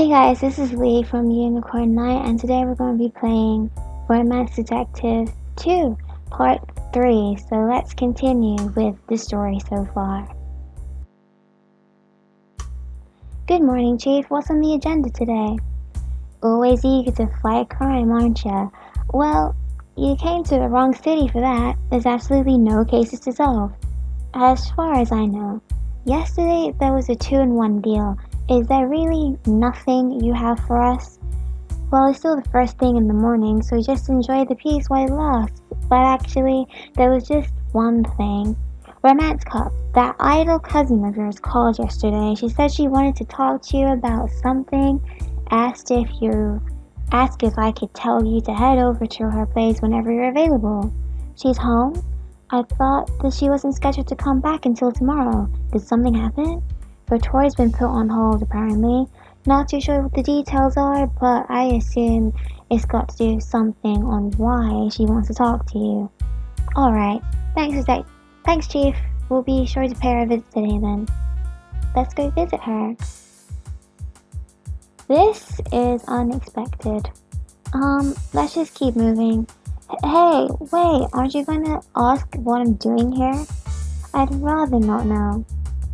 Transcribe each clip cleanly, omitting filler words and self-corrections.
Hey guys, this is Lee from Unicorn Knight, and today we're going to be playing Romance Detective 2, Part 3. So let's continue with the story so far. Good morning, Chief. What's on the agenda today? Always eager to fight crime, aren't you? Well, you came to the wrong city for that. There's absolutely no cases to solve. As far as I know. Yesterday there was a 2-in-1 deal. Is there really nothing you have for us? Well, it's still the first thing in the morning, so just enjoy the peace while it lasts. But actually, there was just one thing. Romance Cup, that idle cousin of yours called yesterday. She said she wanted to talk to you about something. Asked if I could tell you to head over to her place whenever you're available. She's home? I thought that she wasn't scheduled to come back until tomorrow. Did something happen? Her tour's been put on hold, apparently. Not too sure what the details are, but I assume it's got to do something on why she wants to talk to you. Alright, thanks, Chief. We'll be sure to pay her a visit today then. Let's go visit her. This is unexpected. Let's just keep moving. Hey, wait, aren't you gonna ask what I'm doing here? I'd rather not know.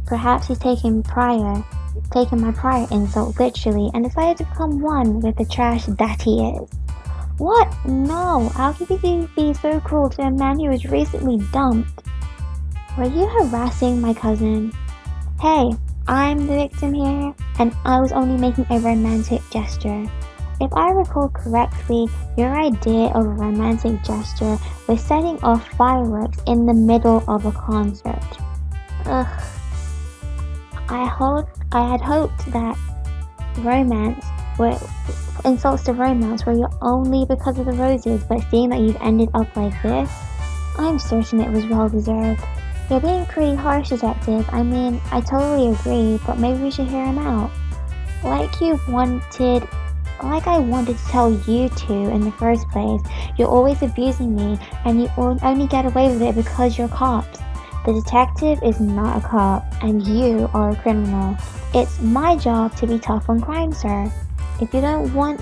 Perhaps he's taken my prior insult literally and decided to become one with the trash that he is. What? No, how could you be so cruel to a man who was recently dumped? Were you harassing my cousin? Hey, I'm the victim here, and I was only making a romantic gesture. If I recall correctly, your idea of a romantic gesture was setting off fireworks in the middle of a concert. Ugh. I had hoped that insults to romance were only because of the roses, but seeing that you've ended up like this, I'm certain it was well deserved. You're being pretty harsh, Detective. I mean, I totally agree, but maybe we should hear him out. Like I wanted to tell you to in the first place, you're always abusing me, and you only get away with it because you're cops. The detective is not a cop, and you are a criminal. It's my job to be tough on crime, sir. If you don't want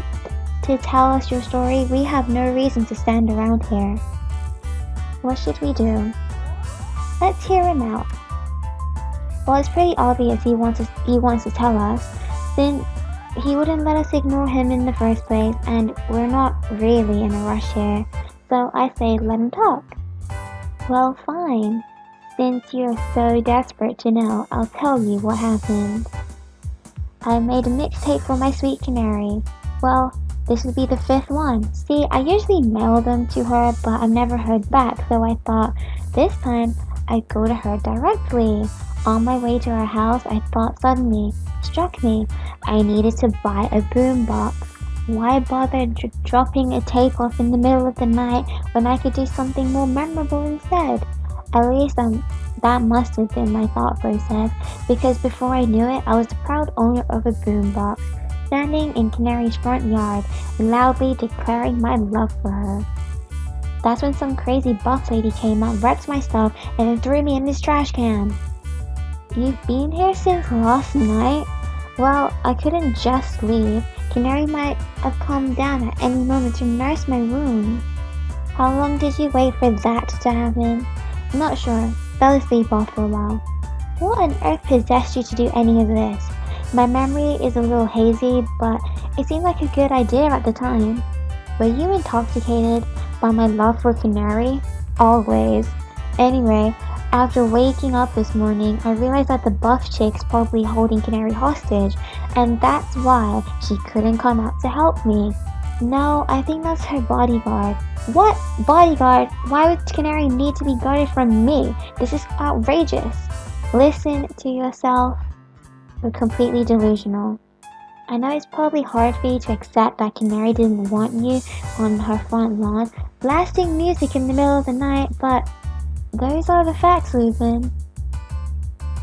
to tell us your story, we have no reason to stand around here. What should we do? Let's hear him out. Well, it's pretty obvious he wants to tell us, then he wouldn't let us ignore him in the first place, and we're not really in a rush here, so I say let him talk. Well, fine. Since you're so desperate to know, I'll tell you what happened. I made a mixtape for my sweet canary. Well, this would be the 5th one. See, I usually mail them to her, but I've never heard back, so I thought this time I'd go to her directly. On my way to her house, I thought suddenly struck me. I needed to buy a boombox. Why bother dropping a tape off in the middle of the night when I could do something more memorable instead? At least that must have been my thought process, because before I knew it, I was the proud owner of a boombox, standing in Canary's front yard, loudly declaring my love for her. That's when some crazy buff lady came out, wrecked my stuff, and then threw me in this trash can. You've been here since last night? Well, I couldn't just leave. Canary might have come down at any moment to nurse my wound. How long did you wait for that to happen? Not sure. Fell asleep after a while. What on earth possessed you to do any of this? My memory is a little hazy, but it seemed like a good idea at the time. Were you intoxicated by my love for Canary? Always. Anyway, after waking up this morning, I realized that the buff chick's probably holding Canary hostage, and that's why she couldn't come out to help me. No, I think that's her bodyguard. What? Bodyguard? Why would Canary need to be guarded from me? This is outrageous. Listen to yourself. You're completely delusional. I know it's probably hard for you to accept that Canary didn't want you on her front lawn, blasting music in the middle of the night, but those are the facts, Lupin.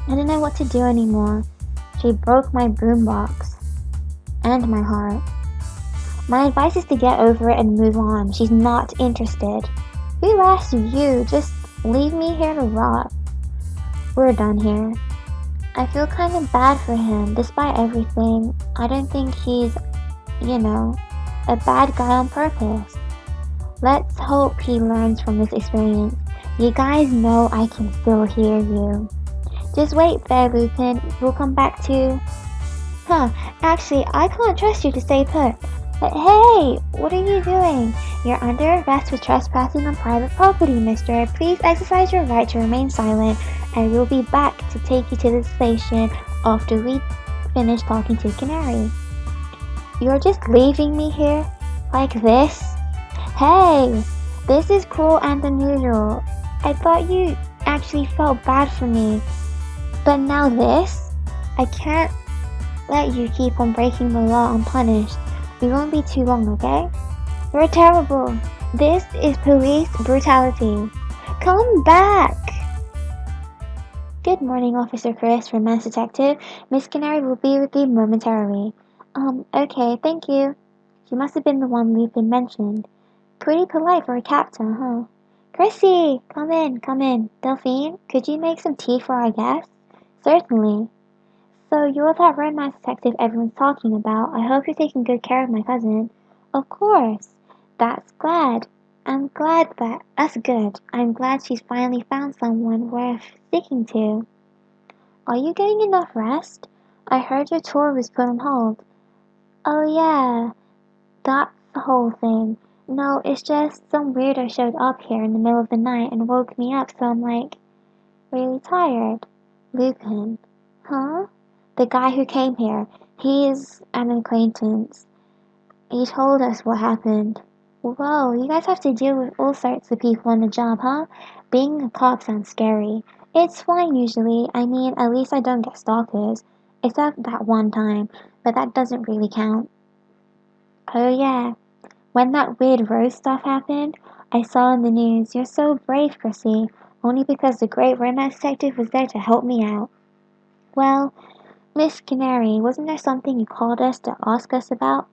I don't know what to do anymore. She broke my boombox. And my heart. My advice is to get over it and move on. She's not interested. Who asked you? Just leave me here to rot. We're done here. I feel kind of bad for him, despite everything. I don't think he's, you know, a bad guy on purpose. Let's hope he learns from this experience. You guys know I can still hear you. Just wait there, Lupin. We'll come back to... Huh, actually, I can't trust you to stay put. But hey, what are you doing? You're under arrest for trespassing on private property, mister. Please exercise your right to remain silent, and we'll be back to take you to the station after we finish talking to Canary. You're just leaving me here? Like this? Hey, this is cruel and unusual. I thought you actually felt bad for me. But now this? I can't let you keep on breaking the law unpunished. We won't be too long, okay? You're terrible. This is police brutality. Come back! Good morning, Officer Chris, Romance Detective. Miss Canary will be with you momentarily. Okay, thank you. She must have been the one Lupin mentioned. Pretty polite for a captain, huh? Chrissy! Come in, come in. Delphine, could you make some tea for our guests? Certainly. So you're that romance detective everyone's talking about. I hope you're taking good care of my cousin. Of course. That's glad. That's good. I'm glad she's finally found someone worth sticking to. Are you getting enough rest? I heard your tour was put on hold. Oh yeah, that's the whole thing. No, it's just some weirdo showed up here in the middle of the night and woke me up, so I'm like, really tired. Lupin. Huh? The guy who came here. He's an acquaintance. He told us what happened. Whoa, you guys have to deal with all sorts of people on the job, huh? Being a cop sounds scary. It's fine usually. I mean, at least I don't get stalkers. Except that one time, but that doesn't really count. Oh yeah, when that weird Rose stuff happened, I saw in the news. You're so brave, Chrissy. Only because the great romance detective was there to help me out. Well, Miss Canary, wasn't there something you called us to ask us about?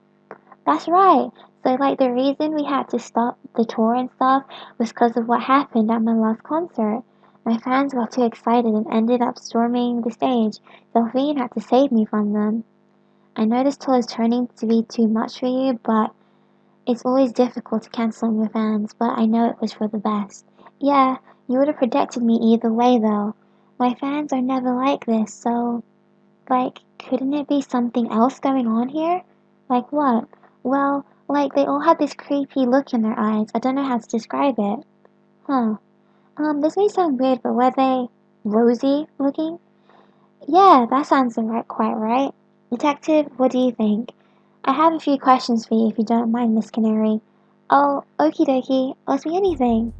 That's right. So, like, the reason we had to stop the tour and stuff was because of what happened at my last concert. My fans got too excited and ended up storming the stage. Delphine had to save me from them. I know this tour is turning to be too much for you, but it's always difficult to cancel on your fans, but I know it was for the best. Yeah, you would have protected me either way, though. My fans are never like this, so, like, couldn't it be something else going on here? Like what? Well, like they all had this creepy look in their eyes. I don't know how to describe it. Huh. This may sound weird, but were they rosy looking? Yeah, that sounds quite right. Detective, what do you think? I have a few questions for you if you don't mind, Miss Canary. Oh, okie dokie. Ask me anything.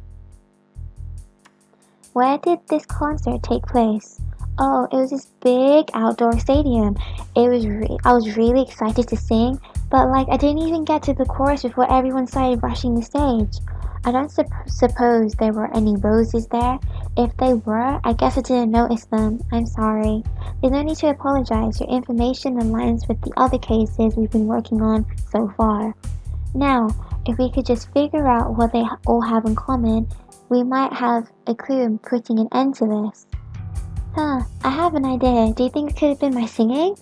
Where did this concert take place? Oh, it was this big outdoor stadium. I was really excited to sing, but like I didn't even get to the chorus before everyone started rushing the stage. I don't suppose there were any roses there. If they were, I guess I didn't notice them. I'm sorry. There's no need to apologize. Your information aligns with the other cases we've been working on so far. Now, if we could just figure out what they all have in common, we might have a clue in putting an end to this. Huh, I have an idea. Do you think it could have been my singing?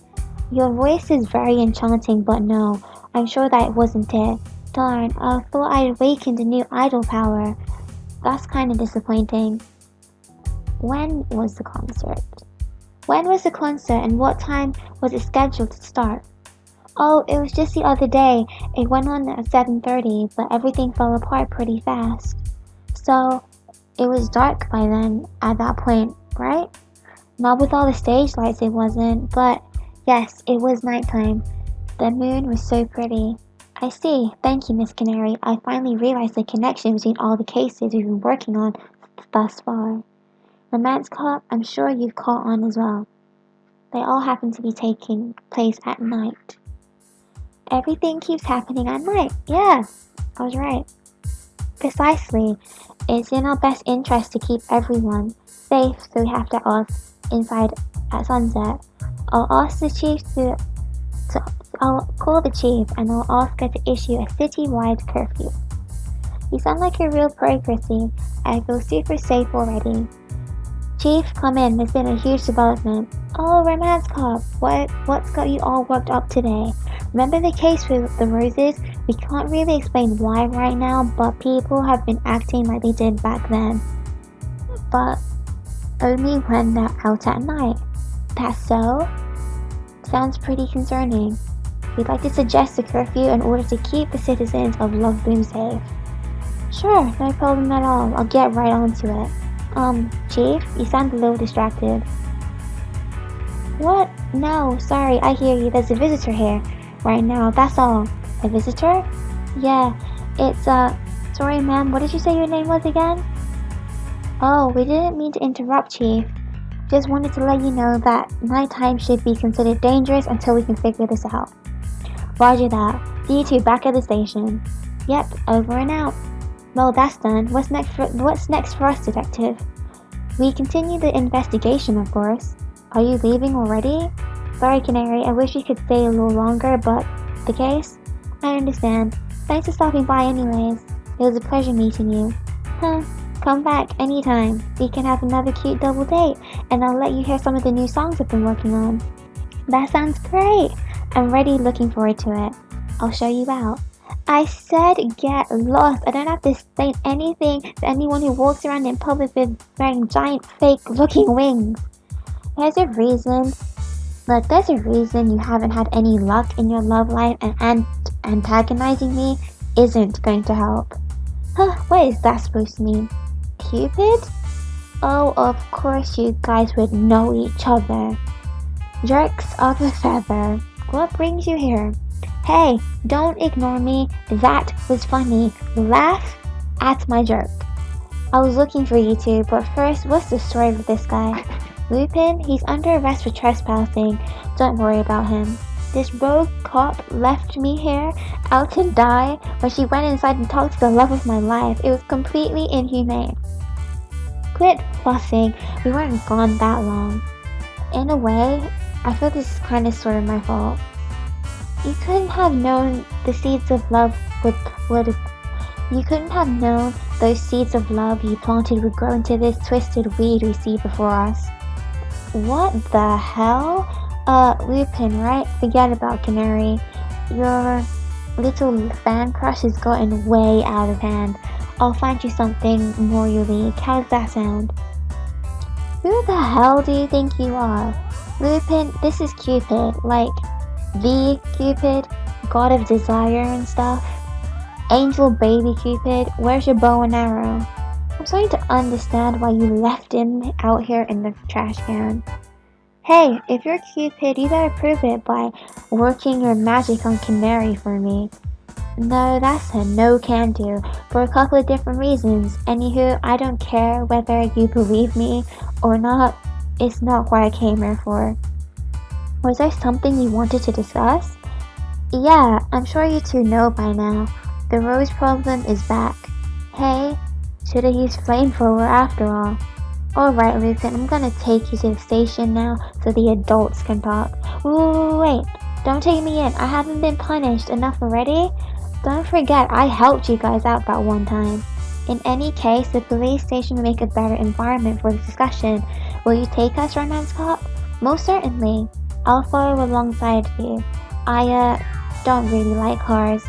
Your voice is very enchanting, but no, I'm sure that wasn't it. Darn, I thought I'd awakened a new idol power. That's kinda disappointing. When was the concert? When was the concert and what time was it scheduled to start? Oh, it was just the other day. It went on at 7:30, but everything fell apart pretty fast. So, it was dark by then, at that point, right? Not with all the stage lights it wasn't, but yes, it was nighttime. The moon was so pretty. I see. Thank you, Miss Canary. I finally realized the connection between all the cases we've been working on thus far. Romance Cop, I'm sure you've caught on as well. They all happen to be taking place at night. Everything keeps happening at night. Yeah, I was right. Precisely. It's in our best interest to keep everyone safe, so we have to ask inside at sunset. I'll ask the chief I'll call the chief and I'll ask her to issue a city-wide curfew. You sound like a real pro, Chrissy. I feel super safe already. Chief, come in. There's been a huge development. Oh, Romance Cop, what's got you all worked up today? Remember the case with the roses? We can't really explain why right now, but people have been acting like they did back then. But only when they're out at night. That's so? Sounds pretty concerning. We'd like to suggest a curfew in order to keep the citizens of Love Boom safe. Sure, no problem at all. I'll get right onto it. Chief, you sound a little distracted. What? No, sorry, I hear you. There's a visitor here. Right now, that's all. A visitor? Yeah, it's, sorry ma'am, what did you say your name was again? Oh, we didn't mean to interrupt, Chief. Just wanted to let you know that nighttime should be considered dangerous until we can figure this out. Roger that. See you two back at the station. Yep, over and out. Well, that's done. What's next for us, Detective? We continue the investigation, of course. Are you leaving already? Sorry, Canary, I wish we could stay a little longer, but the case? I understand. Thanks for stopping by anyways. It was a pleasure meeting you. Come back anytime. We can have another cute double date, and I'll let you hear some of the new songs I've been working on. That sounds great. I'm ready, looking forward to it. I'll show you out. I said get lost. I don't have to explain anything to anyone who walks around in public with wearing giant fake looking wings. There's a reason you haven't had any luck in your love life, and antagonizing me isn't going to help. What is that supposed to mean? Cupid? Oh, of course you guys would know each other. Jerks of a feather. What brings you here? Hey, don't ignore me. That was funny. Laugh at my joke. I was looking for you two, but first, what's the story with this guy? Lupin, he's under arrest for trespassing. Don't worry about him. This rogue cop left me here, out to die, when she went inside and talked to the love of my life. It was completely inhumane. Quit fussing. We weren't gone that long. In a way, I feel this is kind of sort of my fault. You couldn't have known the seeds of love You couldn't have known those seeds of love you planted would grow into this twisted weed we see before us. What the hell? Lupin, right? Forget about Canary. Your little fan crush has gotten way out of hand. I'll find you something more unique. How's that sound? Who the hell do you think you are? Lupin, this is Cupid, like the Cupid, god of desire and stuff. Angel baby Cupid, where's your bow and arrow? I'm starting to understand why you left him out here in the trash can. Hey, if you're Cupid, you better prove it by working your magic on Canary for me. No, that's a no can do, for a couple of different reasons. Anywho, I don't care whether you believe me or not. It's not what I came here for. Was there something you wanted to discuss? Yeah, I'm sure you two know by now. The rose problem is back. Hey, should've used flamethrower after all. Alright, Lupin, I'm gonna take you to the station now so the adults can talk. Wait, don't take me in. I haven't been punished enough already. Don't forget, I helped you guys out that one time. In any case, the police station will make a better environment for the discussion. Will you take us, Romance Cop? Most certainly. I'll follow alongside you. I, don't really like cars.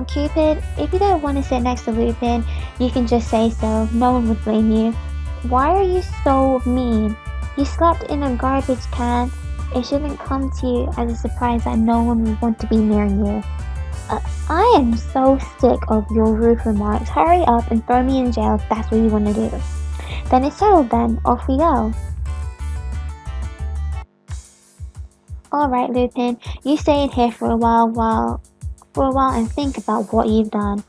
Cupid, if you don't want to sit next to Lupin, you can just say so. No one would blame you. Why are you so mean? You slept in a garbage can. It shouldn't come to you as a surprise that no one would want to be near you. I am so sick of your rude remarks. Hurry up and throw me in jail if that's what you want to do. Then it's settled then. Off we go. Alright, Lupin. You stay in here for a while and think about what you've done.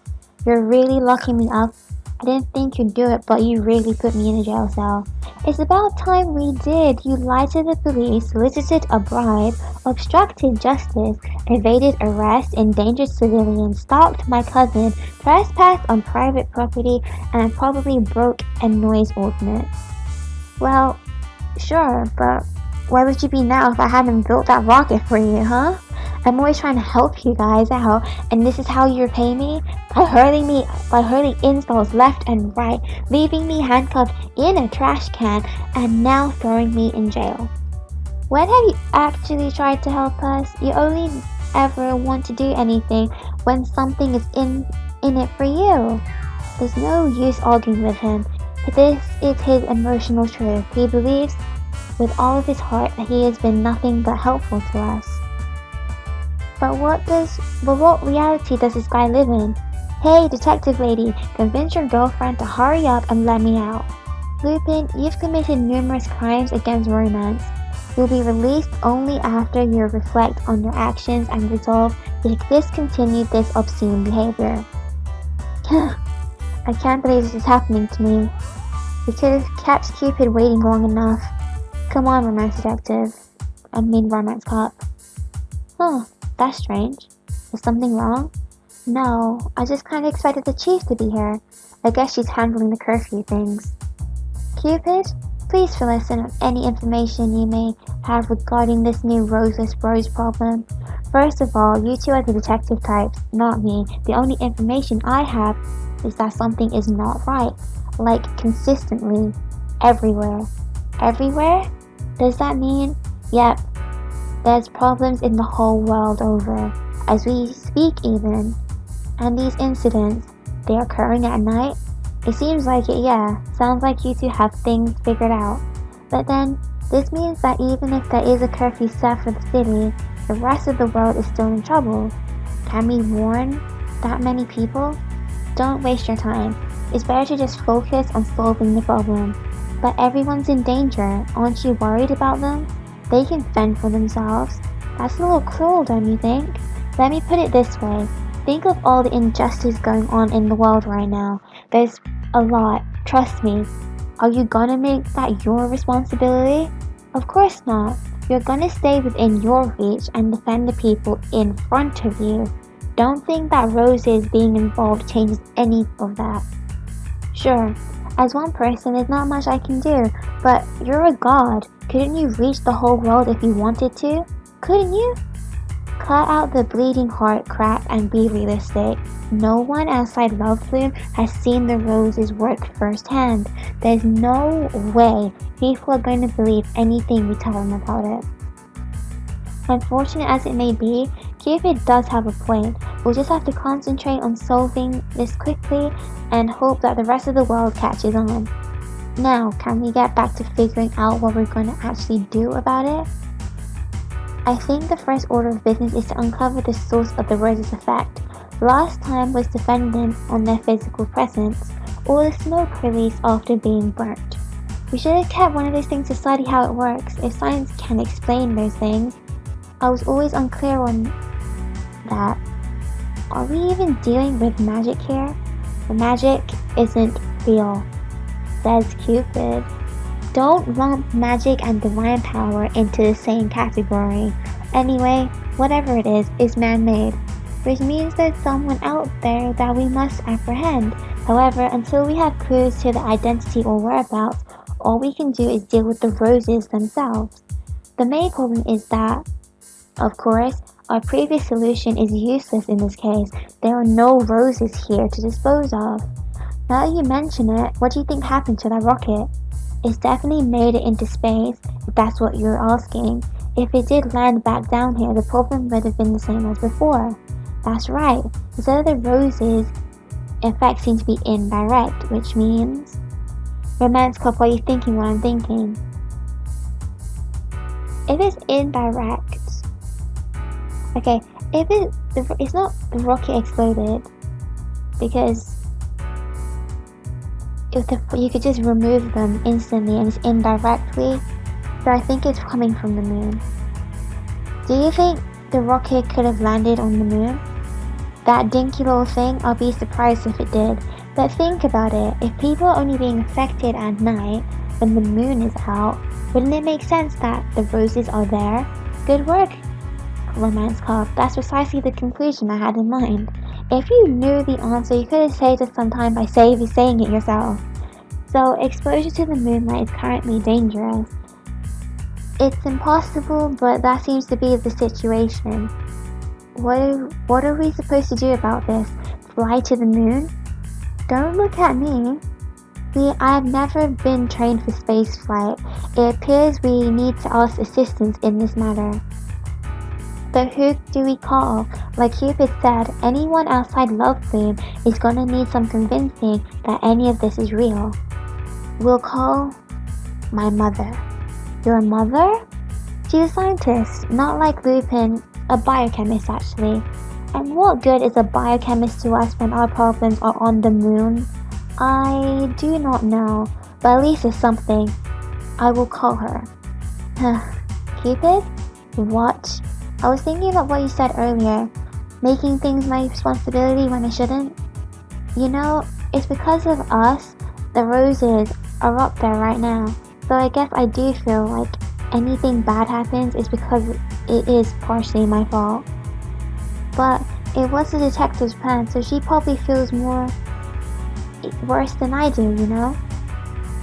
You're really locking me up. I didn't think you'd do it, but you really put me in a jail cell. It's about time we did. You lied to the police, solicited a bribe, obstructed justice, evaded arrest, endangered civilians, stalked my cousin, trespassed on private property, and probably broke a noise ordinance. Well, sure, but where would you be now if I hadn't built that rocket for you, huh? I'm always trying to help you guys out, and this is how you repay me? By hurling insults left and right, leaving me handcuffed in a trash can, and now throwing me in jail. When have you actually tried to help us? You only ever want to do anything when something is in it for you. There's no use arguing with him. This is his emotional truth. He believes with all of his heart that he has been nothing but helpful to us. But what reality does this guy live in? Hey, detective lady, convince your girlfriend to hurry up and let me out. Lupin, you've committed numerous crimes against romance. You'll be released only after you reflect on your actions and resolve to discontinue this obscene behavior. I can't believe this is happening to me. We could have kept Cupid waiting long enough. Come on, romance cop. Huh, that's strange. Is something wrong? No, I just kinda expected the chief to be here. I guess she's handling the curfew things. Cupid, please fill us in on any information you may have regarding this new Roseless Rose problem. First of all, you two are the detective types, not me. The only information I have is that something is not right. Like, consistently. Everywhere. Everywhere? Does that mean? Yep. There's problems in the whole world over. As we speak even. And these incidents, they're occurring at night? It seems like it, yeah. Sounds like you two have things figured out. But then, this means that even if there is a curfew set for the city, the rest of the world is still in trouble. Can we warn that many people? Don't waste your time. It's better to just focus on solving the problem. But everyone's in danger. Aren't you worried about them? They can fend for themselves. That's a little cruel, don't you think? Let me put it this way. Think of all the injustice going on in the world right now. There's a lot. Trust me. Are you gonna make that your responsibility? Of course not. You're gonna stay within your reach and defend the people in front of you. Don't think that Roses being involved changes any of that. Sure, as one person there's not much I can do, but you're a god. Couldn't you reach the whole world if you wanted to? Couldn't you? Cut out the bleeding heart crap and be realistic. No one outside Lovebloom has seen the Roses work firsthand. There's no way people are going to believe anything we tell them about it. Unfortunate as it may be, Cupid does have a point. We'll just have to concentrate on solving this quickly and hope that the rest of the world catches on. Now, can we get back to figuring out what we're going to actually do about it? I think the first order of business is to uncover the source of the Roses effect. Last time was dependent on their physical presence, or the smoke released after being burnt. We should have kept one of those things to study how it works, if science can explain those things. I was always unclear on that. Are we even dealing with magic here? The magic isn't real, says Cupid. Don't lump magic and divine power into the same category. Anyway, whatever it is man-made, which means there's someone out there that we must apprehend. However, until we have clues to the identity or whereabouts, all we can do is deal with the Roses themselves. The main problem is that, of course, our previous solution is useless in this case. There are no Roses here to dispose of. Now that you mention it, what do you think happened to that rocket? It's definitely made it into space, if that's what you're asking. If it did land back down here, the problem would have been the same as before. That's right. Instead of the Roses, effect seems to be indirect, which means... Romance Cop, are you thinking what I'm thinking? If it's indirect... Okay, if it's not the rocket exploded, because you could just remove them instantly and it's indirectly, so I think it's coming from the moon. Do you think the rocket could have landed on the moon? That dinky little thing, I'll be surprised if it did. But think about it, if people are only being affected at night when the moon is out, wouldn't it make sense that the Roses are there? Good work, Romance Cop. That's precisely the conclusion I had in mind. If you knew the answer, you could have saved us some time by saying it yourself. So, exposure to the moonlight is currently dangerous. It's impossible, but that seems to be the situation. What are we supposed to do about this? Fly to the moon? Don't look at me. I have never been trained for space flight. It appears we need to ask assistance in this matter. But who do we call? Like Cupid said, anyone outside Lovebloom is gonna need some convincing that any of this is real. We'll call my mother. Your mother? She's a scientist, not like Lupin, a biochemist actually. And what good is a biochemist to us when our problems are on the moon? I do not know, but at least it's something. I will call her. Cupid? What? I was thinking about what you said earlier, making things my responsibility when I shouldn't. You know, it's because of us the roses are up there right now. So I guess I do feel like anything bad happens is because it is partially my fault. But it was the detective's plan, so she probably feels more worse than I do, you know?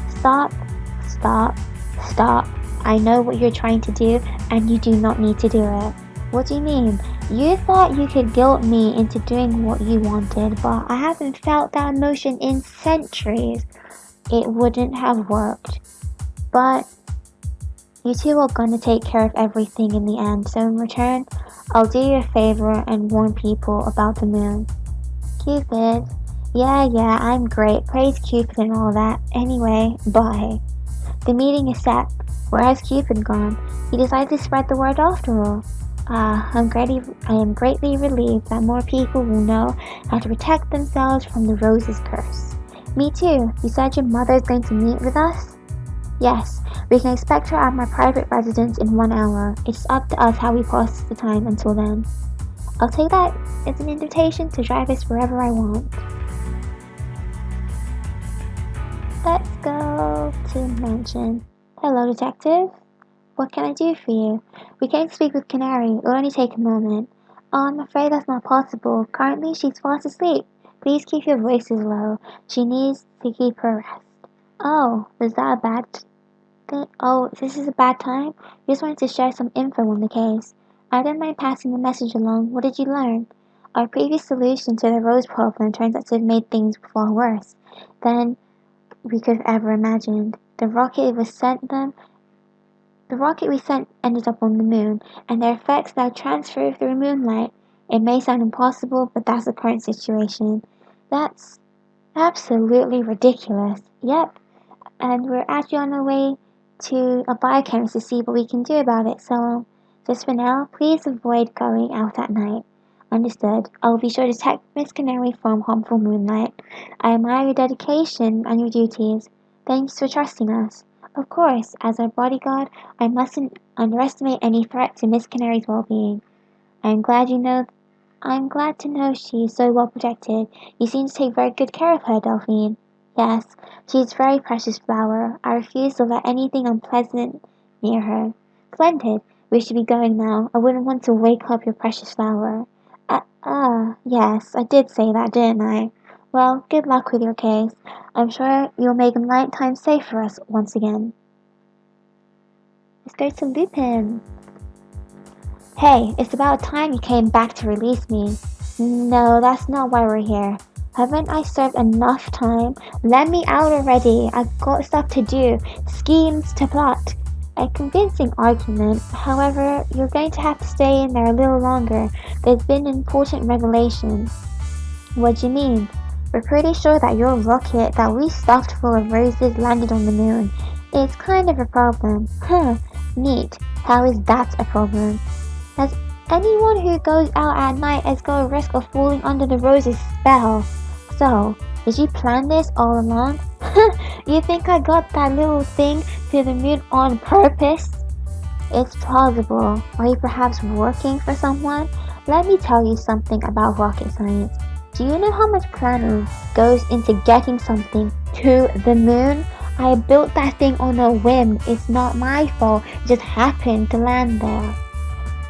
Stop, stop, stop. I know what you're trying to do, and you do not need to do it. What do you mean? You thought you could guilt me into doing what you wanted, but I haven't felt that emotion in centuries. It wouldn't have worked. But you two are gonna take care of everything in the end, so in return, I'll do you a favor and warn people about the moon. Cupid. Yeah, I'm great. Praise Cupid and all that. Anyway, bye. The meeting is set. Where has Cupid gone? He decided to spread the word after all. I am greatly relieved that more people will know how to protect themselves from the Rose's curse. Me too. You said your mother is going to meet with us? Yes, we can expect her at my private residence in 1 hour. It's up to us how we pass the time until then. I'll take that as an invitation to drive us wherever I want. Let's go to mansion. Hello, detective. What can I do for you? We came to speak with Canary. It'll only take a moment. Oh, I'm afraid that's not possible. Currently, she's fast asleep. Please keep your voices low. She needs to keep her rest. Oh, is that a bad thing? Oh, this is a bad time? We just wanted to share some info on the case. I don't mind passing the message along. What did you learn? Our previous solution to the Rose problem turns out to have made things far worse than we could have ever imagined. The rocket we sent ended up on the moon, and their effects now transfer through moonlight. It may sound impossible, but that's the current situation. That's absolutely ridiculous. Yep, and we're actually on our way to a biochemist to see what we can do about it. So, just for now, please avoid going out at night. Understood. I will be sure to protect Miss Canary from harmful moonlight. I admire your dedication and your duties. Thanks for trusting us. Of course, as our bodyguard, I mustn't underestimate any threat to Miss Canary's well-being. I'm glad to know she is so well protected. You seem to take very good care of her, Delphine. Yes, she is a very precious flower. I refuse to let anything unpleasant near her. Splendid. We should be going now. I wouldn't want to wake up your precious flower. Yes, I did say that, didn't I? Well, good luck with your case. I'm sure you'll make night time safe for us once again. Let's go to Lupin. Hey, it's about time you came back to release me. No, that's not why we're here. Haven't I served enough time? Let me out already. I've got stuff to do, schemes to plot. A convincing argument. However, you're going to have to stay in there a little longer. There's been an important revelation. What do you mean? We're pretty sure that your rocket that we stuffed full of roses landed on the moon. It's kind of a problem. Neat. How is that a problem? As anyone who goes out at night has got a risk of falling under the Rose's spell. So, did you plan this all along? You think I got that little thing to the moon on purpose? It's plausible. Are you perhaps working for someone? Let me tell you something about rocket science. Do you know how much planning goes into getting something to the moon? I built that thing on a whim. It's not my fault. It just happened to land there.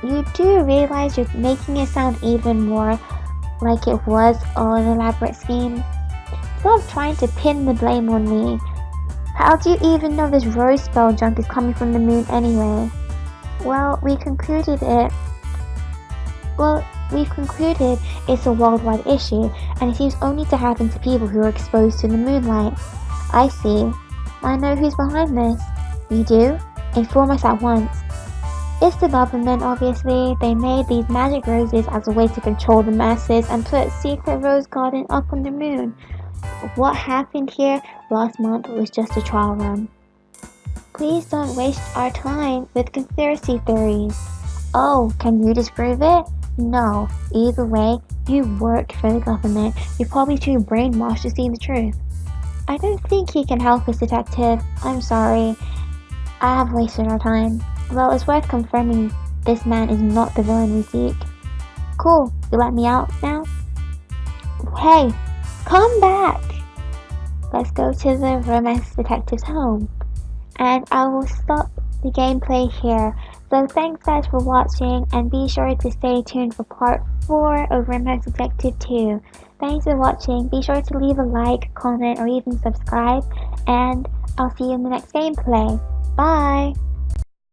You do realize you're making it sound even more like it was all an elaborate scheme? Stop trying to pin the blame on me. How do you even know this rose spell junk is coming from the moon anyway? Well, we concluded it Well, we've concluded it's a worldwide issue, and it seems only to happen to people who are exposed to the moonlight. I see. I know who's behind this. You do? Inform us at once. It's the government, obviously. They made these magic roses as a way to control the masses and put Secret Rose Garden up on the moon. What happened here last month was just a trial run. Please don't waste our time with conspiracy theories. Oh, can you disprove it? No. Either way, you work for the government. You're probably too brainwashed to see the truth. I don't think he can help us, Detective. I'm sorry. I have wasted our time. Well, it's worth confirming this man is not the villain we seek. Cool. You let me out now? Hey, come back! Let's go to the romance detective's home. And I will stop the gameplay here. So thanks guys for watching, and be sure to stay tuned for part 4 of Romance Detective 2. Thanks for watching. Be sure to leave a like, comment, or even subscribe, and I'll see you in the next gameplay. Bye!